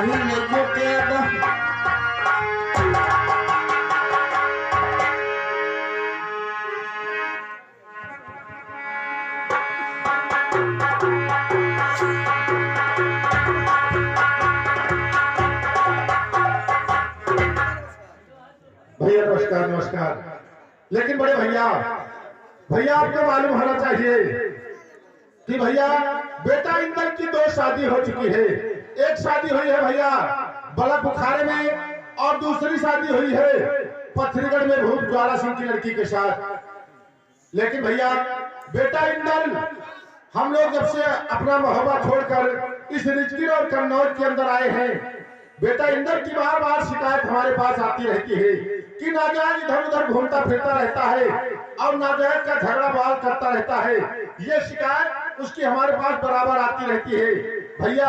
भैया नमस्कार नमस्कार। लेकिन बड़े भैया आपको मालूम होना चाहिए कि भैया बेटा इंदल की 2 शादी हो चुकी है। एक शादी हुई है भैया बड़ा बुखारे में और दूसरी शादी हुई है पथरीगढ़ में भूप ज्वाला सिंह की लड़की के साथ। लेकिन भैया बेटा इंदल हम लोग जब से अपना मोहब्बत छोड़कर इस रिजकी और कन्नौज के अंदर आए हैं, बेटा इंदल की बार बार शिकायत हमारे पास आती रहती है कि नाजायज इधर उधर घूमता फिरता रहता है और नाजायज का झगड़ा बवाल करता रहता है। ये शिकायत उसकी हमारे पास बराबर आती रहती है। भैया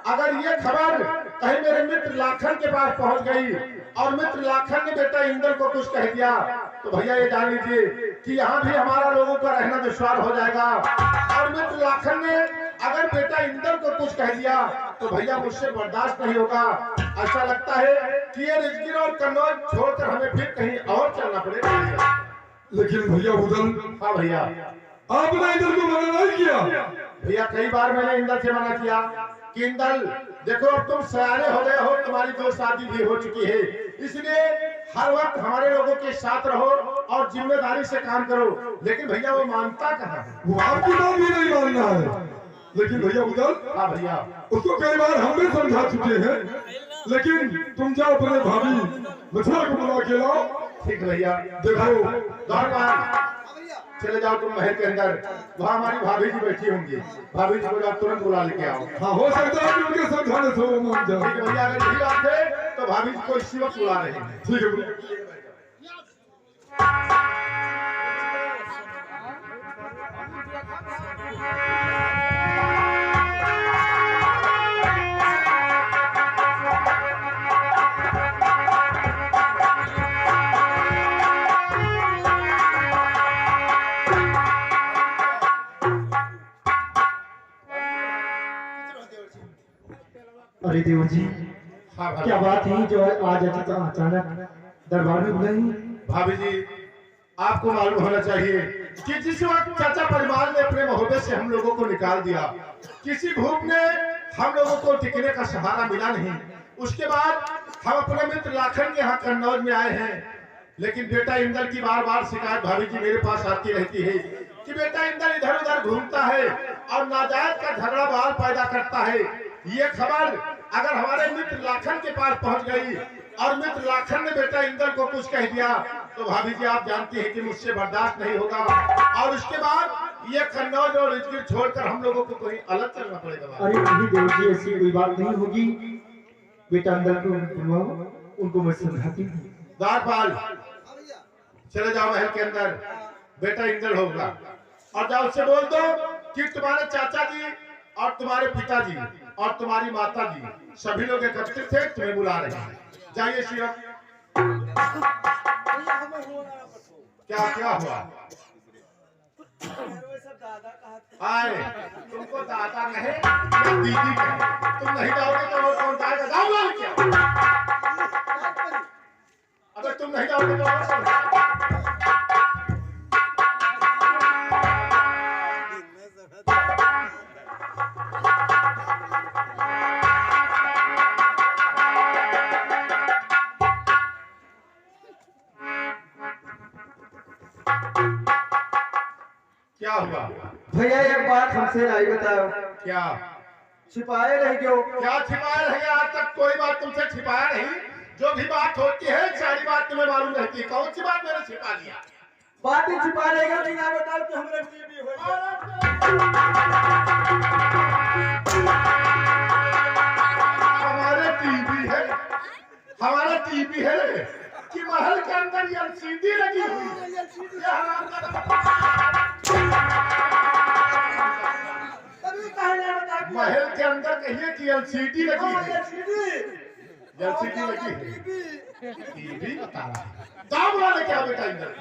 अगर ये खबर कहीं मेरे मित्र लाखन के पास पहुंच गई और मित्र लाखन ने बेटा इंदल को कुछ कह दिया तो भैया ये जान लीजिए कि यहाँ भी हमारा लोगों का रहना दुश्वार हो जाएगा। और मित्र लाखन ने अगर बेटा इंदल को कुछ कह दिया तो भैया मुझसे बर्दाश्त नहीं होगा। ऐसा लगता है कि ये रिजकी और कन्नौज छोड़कर हमें फिर कहीं और चलना पड़ेगा। लेकिन भैया उदल, हाँ भैया आपने इंदल को मना नहीं किया? भैया कई बार मैंने इंदल से मना किया कि इंदल देखो अब तुम सयाने हो गए हो, तुम्हारी 2 शादी भी हो चुकी है, इसलिए हर वक्त हमारे लोगों के साथ रहो और जिम्मेदारी से काम करो। लेकिन भैया वो मानता कहाँ है, वो आपकी बात भी नहीं मानना है। लेकिन भैया उदल, हाँ भैया उसको कई बार हम भी समझा चुके हैं, लेकिन तुम जाओ अपने भाभी मछुआ को बुला के लाओ। ठीक भैया देखो चले जाओ तुम महल के अंदर, वहाँ हमारी भाभी जी बैठी होंगी, भाभी जी को जाओ तुरंत बुला लेके आओ। हाँ हो सकता है कि उनके समझाने से वो मान जाए। ठीक है भैया अगर यही बात है तो भाभी जी को इसी वक्त बुला रहे हैं। ठीक है भैया। अरे देव जी हाँ क्या बात है जो आज अचानक दरबार में बुलाई? भाभी जी आपको मालूम होना चाहिए कि जिस वक्त चाचा परिवार ने अपने मोहब्बत से हम लोगों को निकाल दिया, किसी भूख ने हम लोगों को टिकने का सहारा मिला नहीं, उसके बाद हम अपने मित्र लाखन के यहाँ कन्नौज में आए हैं। लेकिन बेटा इंदल की बार बार शिकायत भाभी जी मेरे पास आती रहती है कि बेटा इंदल इधर उधर घूमता है और नाजायज का झगड़ा बवाल पैदा करता है। ये खबर अगर हमारे मित्र लाखन के पास पहुंच गई और मित्र लाखन ने बेटा इंदल को कुछ कह दिया तो भाभी जी आप जानती हैं कि मुझसे बर्दाश्त नहीं होगा और उसके बाद ये कन्नौज और रिजगी छोड़कर हम लोगों को कहीं अलग करना पड़ेगा। अरे नहीं देव जी ऐसी कोई बात नहीं होगी, बेटा अंदर को बुलवाओ, उनको मैं समझाती हूँ। द्वारपाल चले जाओ महल के अंदर, बेटा इंदल होगा और जाओ उससे बोल दो कि तुम्हारे चाचा जी और तुम्हारे पिताजी और तुम्हारी माता जी सभी लोग एकत्रित थे, तुम्हें बुला रहे हैं। जाइए शिवक। क्या क्या हुआ? आए तुमको दादा कहे या दीदी कहे, तुम नहीं जाओगे तो और कौन जाएगा? जाओ बोल क्या? अगर तुम नहीं जाओगे तो और कौन जाएगा? क्या हुआ भैया एक बात हमसे नहीं बताओ, क्या? छिपाए रह गयो। क्या छिपाया रहेगा? आज तक कोई बात तुमसे छिपाया नहीं। जो भी बात होती है सारी बात तुम्हें मालूम रहती है। कौन सी बात मैंने छिपा लिया? बात ही छिपा रहेगा नहीं ना बताओ कि हमरे बीवी हो। हमारे टीवी है, हमारा टीवी है कि महल के अंदर एलसीडी लगी हुई है। महल के अंदर कहिए कि एलसीडी लगी है। एलसीडी लगी है, टीवी बता रहा है। दाम वाले क्या बेटा इंदल?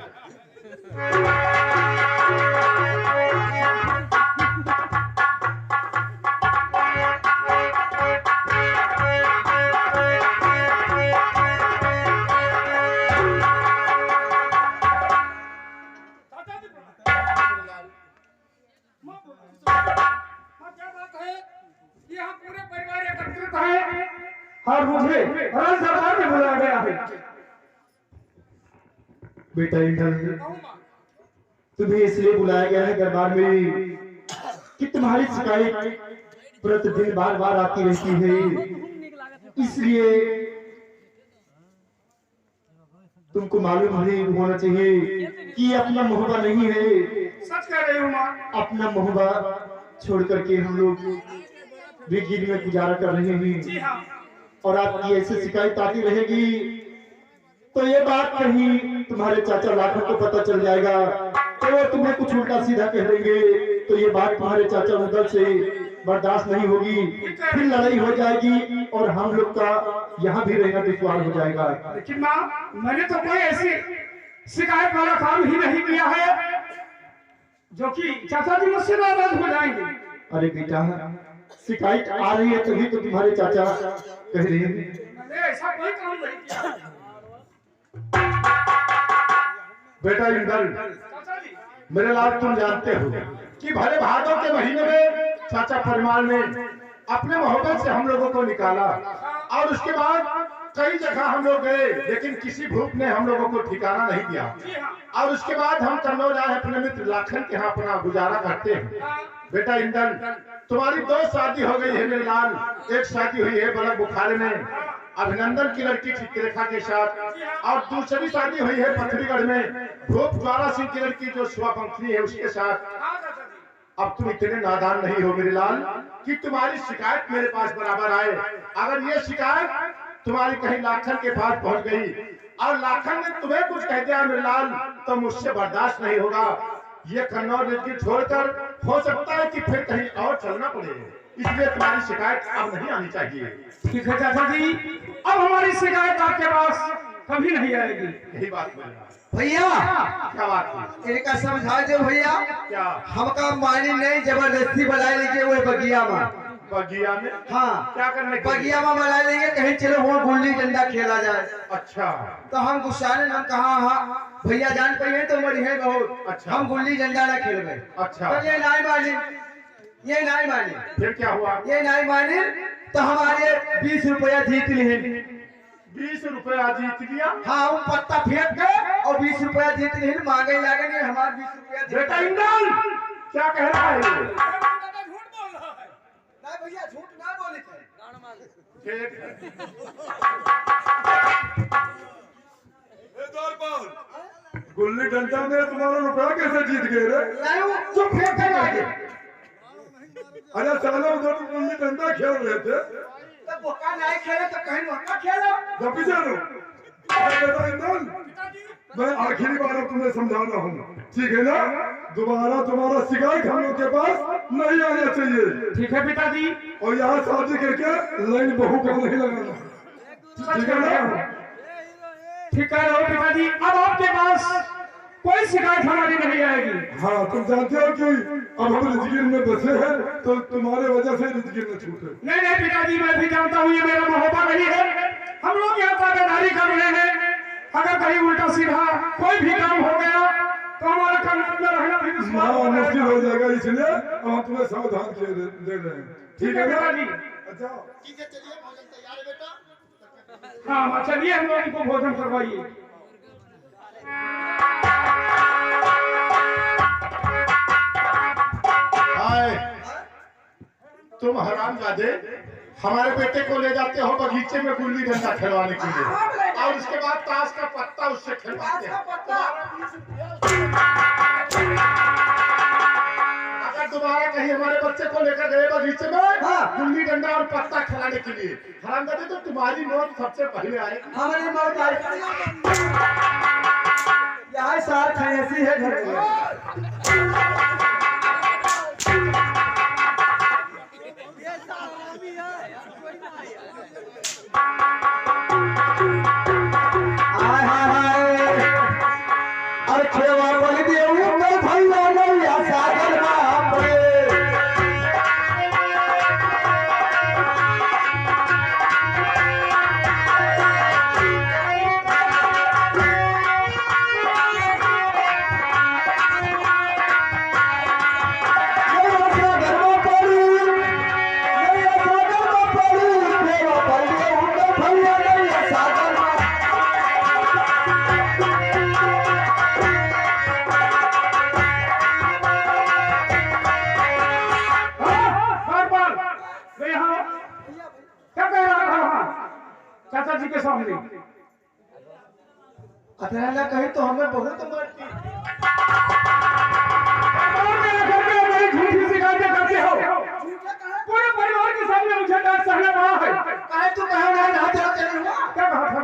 और मुझे राज दरबार में बुलाया गया है। बेटा इंद्र, तुम्हें इसलिए बुलाया गया है दरबार में कि तुम्हारी शिकायत प्रतिदिन बार बार आती रहती है, इसलिए तुमको मालूम नहीं होना चाहिए कि अपना मोहब्बा नहीं है। सच कह रही हूँ माँ। अपना मोहब्बा छोड़ करके हम लोग गिरगिट में गुजारा कर रहे हैं, जी हाँ। और आपकी ऐसी शिकायत आती रहेगी तो ये बात कहीं तुम्हारे चाचा लाखों को पता चल जाएगा तो वो तुम्हें कुछ उल्टा सीधा कह देंगे, तो ये बात तुम्हारे चाचा मुगल से बर्दाश्त नहीं होगी, फिर लड़ाई हो जाएगी और हम लोग का यहाँ भी रहना दुश्वार हो जाएगा। लेकिन माँ, मैंने तो कोई ऐसी शिकायत वाला काम ही नहीं किया है जो कि चाचा जी मुझसे नाराज हो जाएंगे। अरे बेटा, शिकायत आ रही है तभी तो तुम्हारे चाचा कह रहे हैं। मैंने ऐसा कोई काम नहीं किया। बेटा इंदल, चाचा जी, मेरे लाल तुम जानते हो कि भले भादों के महीने में चाचा परिवार ने अपने मोहब्बत से हम लोगों को निकाला और उसके बाद कई जगह हम लोग गए, लेकिन किसी भूख ने हम लोगों को ठिकाना नहीं दिया। और उसके बाद हम कन्नौज आए अपने मित्र लाखन के यहाँ अपना गुजारा करते हैं। बेटा इंदल, तुम्हारी 2 शादी हो गई है मेरे लाल। एक शादी हुई है बलक बुखारे में अभिनंदन की लड़की चित्ररेखा के साथ, और दूसरी शादी हुई है पथरीगढ़ में भूप ज्वाला सिंह की लड़की जो शुभापंखी है उसके साथ। अब तुम इतने नादान नहीं हो मेरे लाल कि तुम्हारी शिकायत मेरे पास बराबर आए। अगर ये शिकायत तुम्हारी कहीं लाखन के पास पहुंच गई और लाखन ने तुम्हें कुछ कह दिया मेरे लाल, तो मुझसे बर्दाश्त नहीं होगा। ये कन्नौज की छोड़कर हो सकता है कि फिर कहीं और चलना पड़े, इसलिए तुम्हारी शिकायत अब नहीं आनी चाहिए। ठीक है चाचा जी, अब हमारी शिकायत आपके पास कभी नहीं आएगी। यही बात मेरा भैया क्या बात है? इनका समझा दो भैया, क्या हमका मानी नहीं जबरदस्ती बुलाए लेंगे वो बगिया में। बगिया में? हाँ, क्या करने के लिए? बगिया में बुला लेंगे, कहीं चलो वहाँ गुल्ली डंडा खेला जाए। अच्छा तो हम गुस्सा ने हम कहा हाँ भैया जान पाई है तो मरी है बहुत, अच्छा। हम गुल्ली डंडा ना खेल गए। अच्छा। तो ये नहीं मानी, ये नहीं मानी, फिर क्या हुआ? ये नहीं मानी तो हमारे 20 रुपया जीत लिए। 20 रुपया जीत लिया? हाँ, वो पत्ता फेंक गए और 20 रुपया जीत लिए। मांगे लागे नहीं, हमारे 20 रुपया जीत बेटा इंदल, क्या कह रहा है ये? नहीं भैया झूठ ना बोले थे। गुल्ली डंडा में तुम्हारा रुपया कैसे जीत गए रे? नहीं वो चुप फेंके लागे। अरे साले उधर तो गुल्ली डंडा खेल रहे थे, तो बोका नहीं खेले तो कहीं वहाँ खेलो। जब पीछे रहो। बेटा इंदल, मैं आखिरी बार अब तुम्हें समझा रहा हूँ, ठीक है ना? दोबारा तुम्हारा शिकायत हम लोग के पास नहीं आना चाहिए। ठीक है पिताजी। और यहाँ शादी करके लाइन बहू का नहीं लगाना, ठीक है ना? ठीक कह रहे हो पिताजी, अब आपके पास कोई शिकायत हमारी नहीं आएगी। हाँ, तुम जानते हो कि अब हम रिजगिर में बसे हैं तो तुम्हारे वजह से रिजगिर न छूटे। नहीं नहीं पिताजी, मैं भी जानता हूँ ये मेरा मोहब्बा नहीं है। हम लोग यहाँ ताबेदारी कर रहे हैं, अगर कहीं उल्टा सीधा कोई भी काम हो गया तो हमारा कानून में रहना भी दुश्वार हो मुश्किल जाएगा। हो जाएगा, इसलिए हम तुम्हें सावधान दे रहे हैं, ठीक है ना? पिताजी। अच्छा, ठीक है, चलिए भोजन तैयार है बेटा। हाँ चलिए, हम लोग इनको भोजन करवाइए। हाय, तुम हरामजादे हमारे बेटे को ले जाते हो बगीचे में गुल्ली डंडा खिलवाने के लिए, और उसके बाद ताश का पत्ता उससे खिलवाते हो। अगर दोबारा कहीं हमारे बच्चे को लेकर गए बगीचे में गुल्ली डंडा और पत्ता खिलाने के लिए, हरामजादे, तो तुम्हारी मौत सबसे पहले आएगी। हमारी मौत आई। यहाँ सार खैसी है घर में। हाय हाय हाय, अरे खेवा बोल दिए मैं भैया नैया सागर बाप रे। नैया सागर में पड़ी, नैया सागर में पड़ी, खेवा बोल दिए जी के सामने। अतराला कहे तो हमें बहुत मारती। और मेरे घर पे हमारी झूठी शिकायतें करते हो। पूरे परिवार के सामने मुझे डर सहना पड़ा है। कहे तू कहे ना ना तेरा तेरा हुआ क्या कहा था?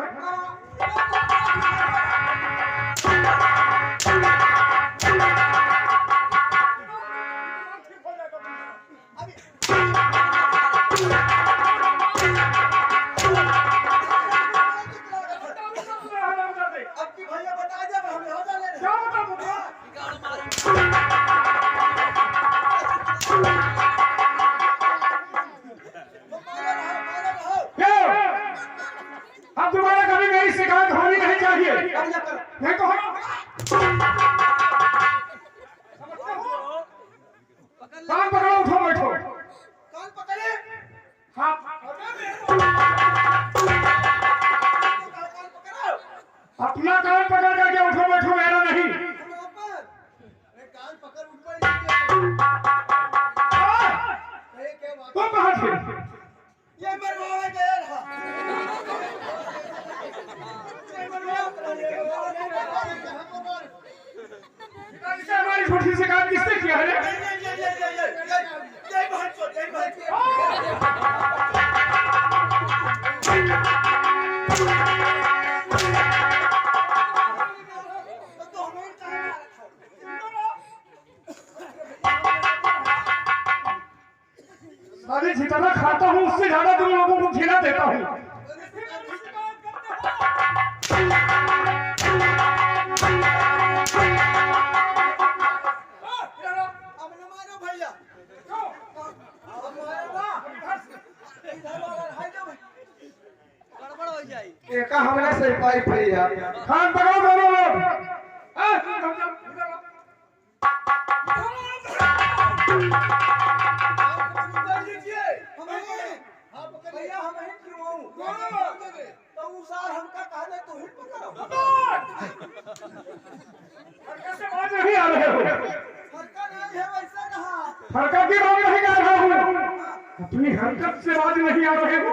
अब तुम्हारा कभी मेरी शिकायत होनी नहीं चाहिए। नहीं तो कान पकड़ो, उठो बैठो। कान पकड़े हाँ, अपना कान पकड़ करके उठो बैठो, मेरा नहीं। कान पकड़ उठ पर तुम कहाँ थे? ये मरवा गया रहा। ये मरवा इससे हमारी छोटी शिकायत किसने किया है? जय भारत को, जय भारत को। तो हमें कहाँ अरे जितना खाता हूँ उससे ज्यादा तुम लोगों को खिला देता हूँ। एका हमरा से पाई फ्री है। खान पकड़ो दोनों लोग। भैया हम ही क्यों तो उसार हमका कहले तो ही पकड़ो। कैसे बात नहीं आ रहे हो? फरका नहीं है वैसा कहा। हरकत की बात नहीं कर रहा हूँ, अपनी हरकत से बात नहीं आ रहे हो।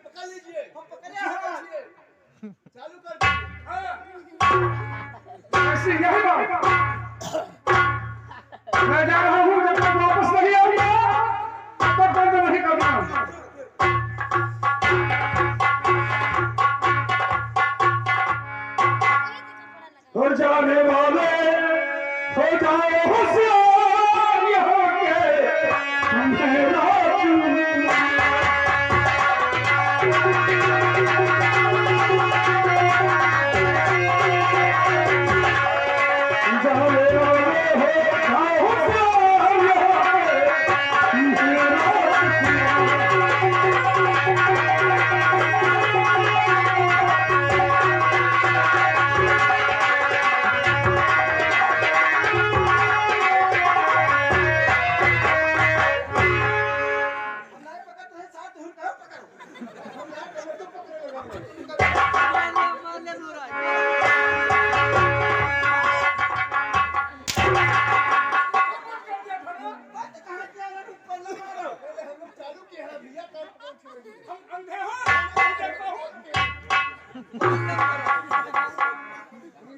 पकड़ लीजिए, हम पकड़े हैं। चालू कर दीजिए। ऐसी यही बात। मैं जा रहा हूँ, जब तक वापस नहीं आऊंगा तब तक बंद नहीं करना। और जाने वाले हो जाओ होशियार, ये हो के अंधेरा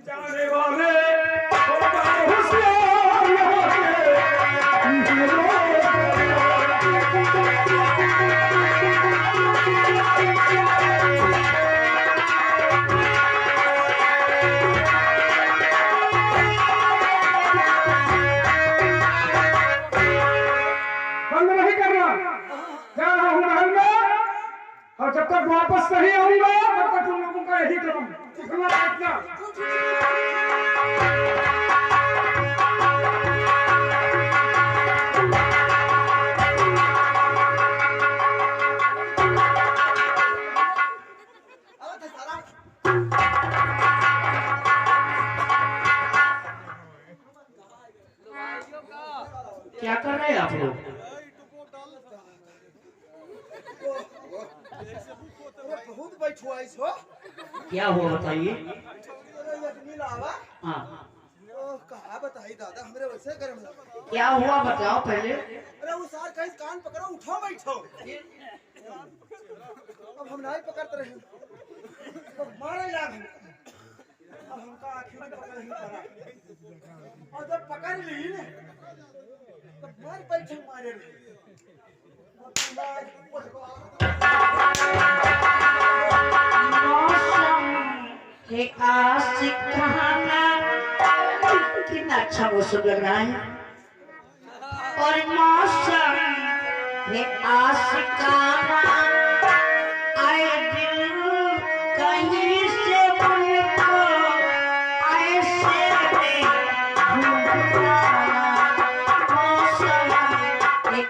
जाने वाले हो जाओ होशियार, ये हो के अंधेरा बंद नहीं करना। जा रहा हूँ महल में, और जब तक वापस नहीं आऊंगा तब तक तुम लोगों का यही क्रम सीखना बैठना। क्या कर रहे हैं आप लोग? बहुत बैठुआइस हो। क्या हुआ बताइए? मिला आवा। हाँ कहा बता नहीं दादा हमरे वैसे करे हम। क्या हुआ बताओ पहले। अरे वो सार कहीं कान पकड़ो उठो बैठो। अब हम नहीं पकड़ते रहे तो मारे लाग। अब हमका आखिर में पकड़ ही पड़ा और जब पकड़ ली ना तो मार बैठे मारे रहे। के आशिक कहाना कितना अच्छा मौसम लग रहा है। और मौसम के आशिकाना आए दिल कहीं से मुझको ऐसे में घूमना। मौसम के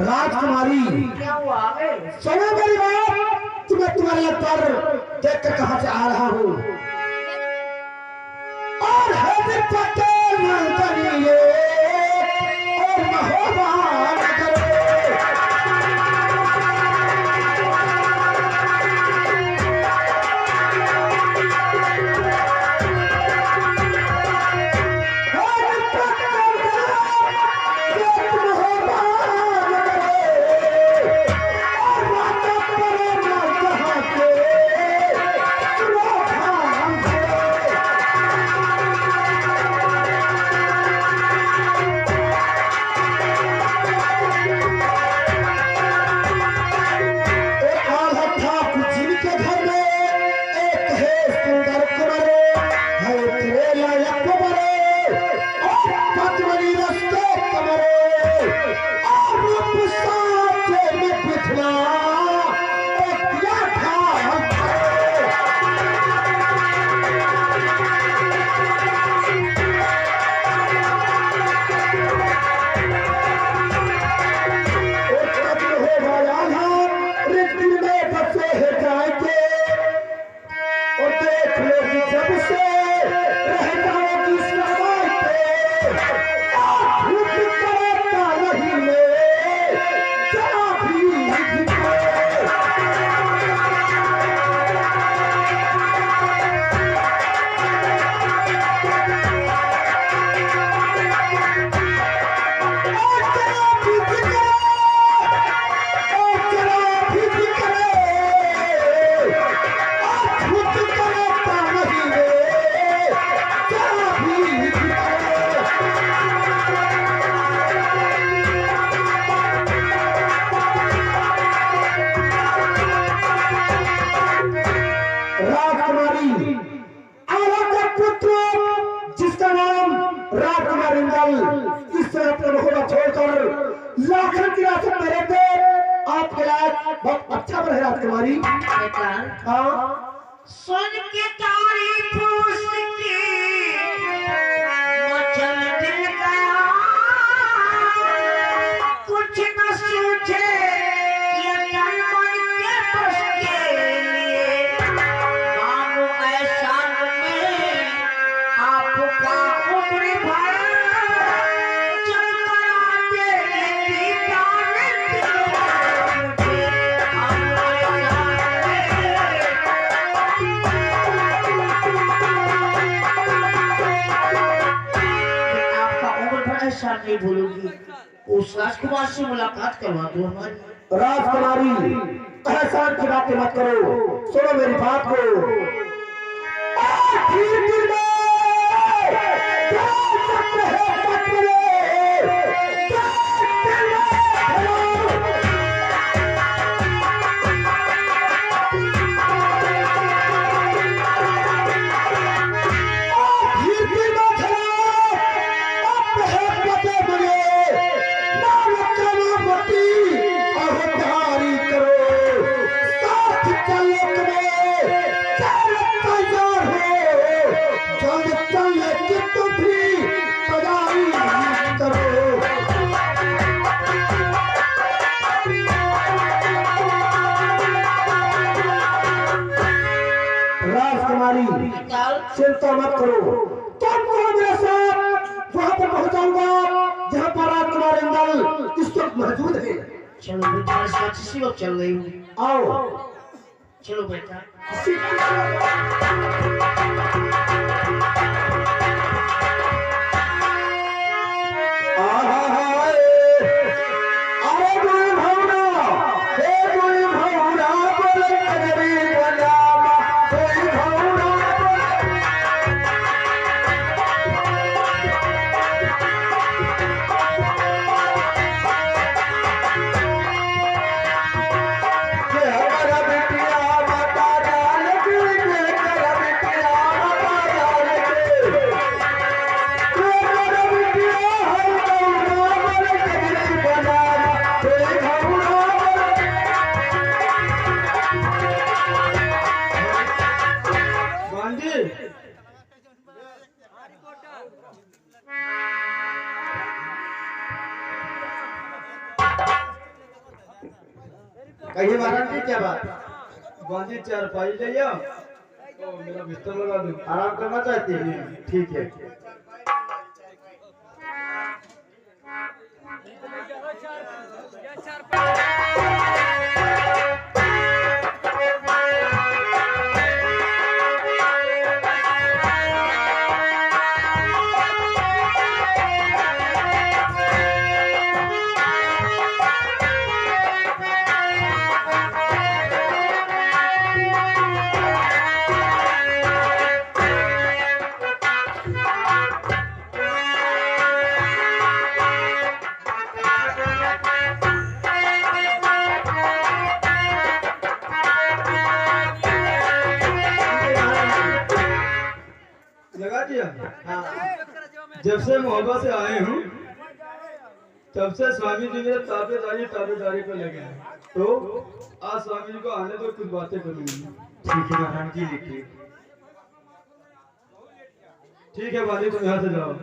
राजकुमारी क्या हुआ आगे। सुनो मेरी बात, तुम्हें तुम्हारे पर देख कर कहां से आ रहा हूँ। और हैदर पटेल मंतरिये और महोबा नगर बहुत अच्छा बन है राजकुमारी। सुन के तारीफ उसकी मचल दिल गया, कुछ न सूझे ये तन मन के बस के लिए। मानो एहसान में आपका उम्र भर चलता देगी नहीं भूलूंगी। उस राजकुमार से मुलाकात करवा दो हमारी। राजकुमारी एहसान की बातें मत करो, सुनो मेरी बात को। चिंता मत करो, तुमको मेरे साथ वहां पर पहुंचाऊंगा जहां पर राजकुमार इंदल इस वक्त मौजूद है। चलो मैं तुम्हारे साथ इसी वक्त चल रही हूँ। आओ चलो बेटा। कहिए महाराज जी क्या बात? बांधी चारपाई ले आओ तो मेरा बिस्तर लगा दो। आराम करना चाहते हैं? ठीक है। लगा दिया। जब से मोहब्बत से आए हूँ तब से स्वामी जी मेरे ताबेदारी पे लगे हैं। तो आज स्वामी जी को आने दो, कुछ बातें करूंगी। ठीक है महाराज जी, लिखिए। ठीक है बाली, तुम यहाँ से जाओ।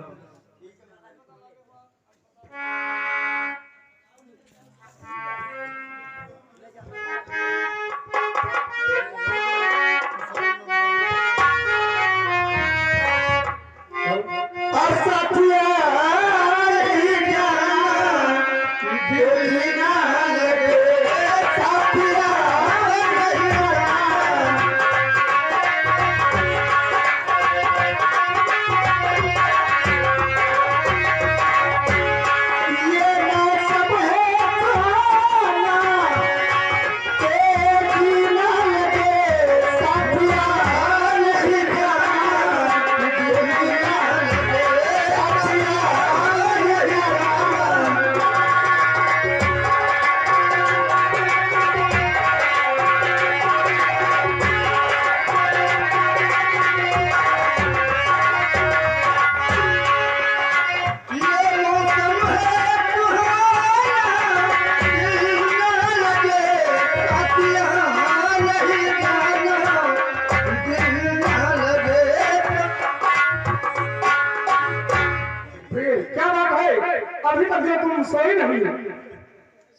अभी तक ये तुम सोई नहीं है।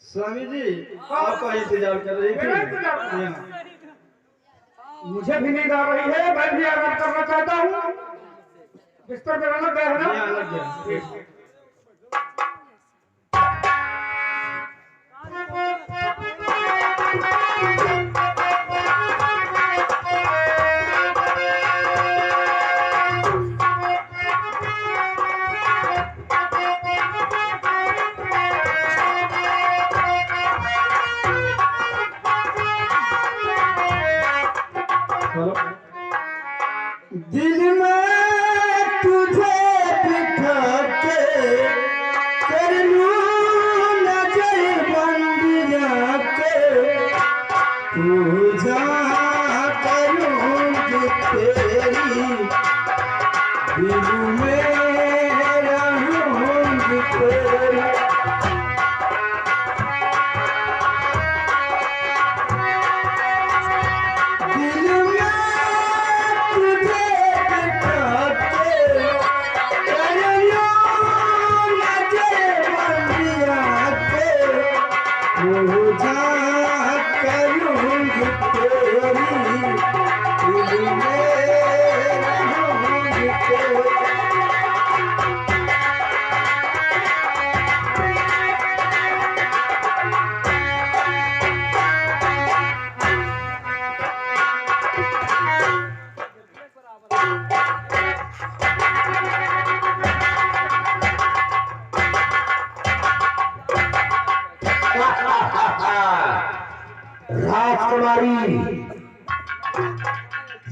स्वामी जी आपका इंतजार कर रही मेरा इंतजार? मुझे भी नींद आ रही है, मैं भी आराम करना चाहता हूँ। बिस्तर पे लग गया है ना? लग गया। राजकुमारी,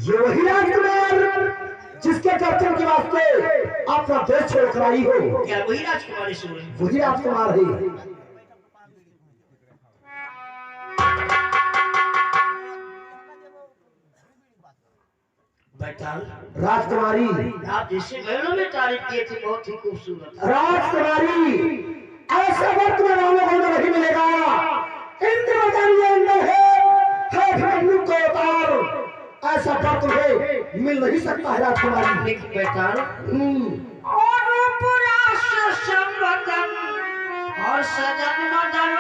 ये वही राजकुमार जिसके दर्शन के वास्ते अपना देश छोड़कर आई हो। क्या वही राजकुमारी सुन? वही राजकुमार है। बैताल, राजकुमारी, आप जिससे बहनों में तारीफ किए थे बहुत ही खूबसूरत। राजकुमारी, ऐसा वक्त में रामों को नहीं मिलेगा। इंद्र बताइए इंद्र है को अवतार, ऐसा वक्त में मिल नहीं सकता है राजकुमारी। लेकिन बैताल, और सदन मदन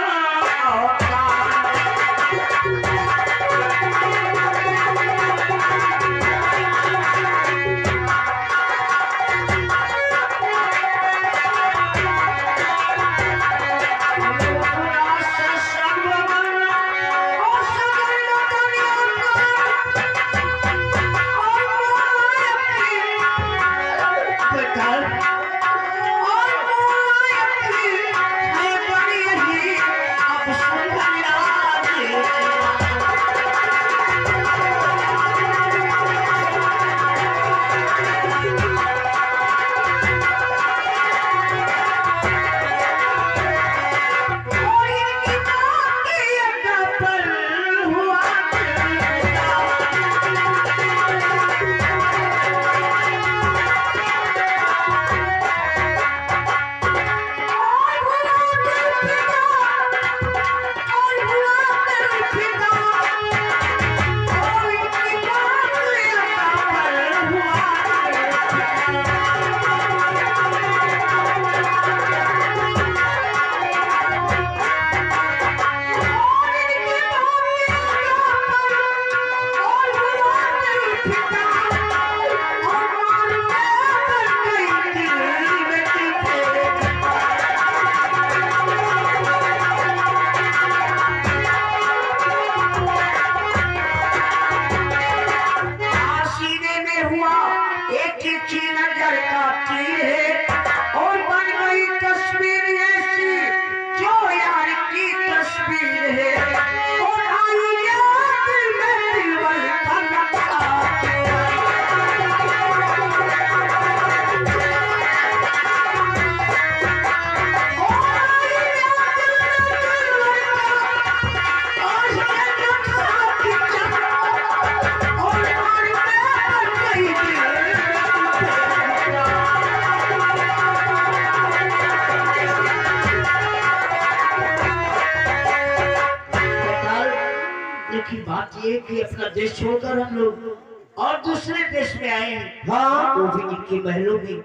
की बात ये कि अपना देश छोड़कर हम लोग और दूसरे देश में आए हैं। हाँ, तो भी इनकी महलों में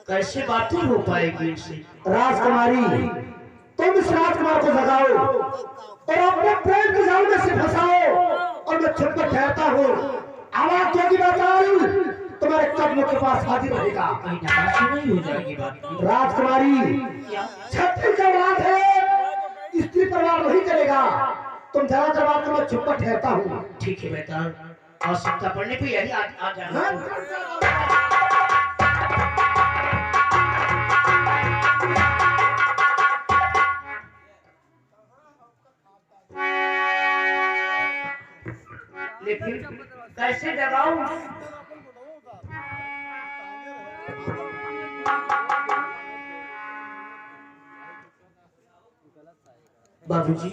कैसे बातें हो पाएगी इनसे? राजकुमारी, तुम इस राजकुमार को जगाओ और अपने प्रेम के जाल में से फंसाओ और मैं छुप कर ठहरता हूँ। आवाज क्यों की बैताल तुम्हारे कदमों के पास हाजिर रहेगा। कहीं नाराज नहीं हो जाएगी बात की? राजकुमारी, क्या? छत्री का बात है, स्त्री परिवार नहीं चलेगा। तुम जरा जवाब तो मैं छुप कर ठहरता हूँ। ठीक है बेटा, आवश्यकता पड़ने पे यही आ जाना। लेकिन कैसे जगाऊं? बाबूजी,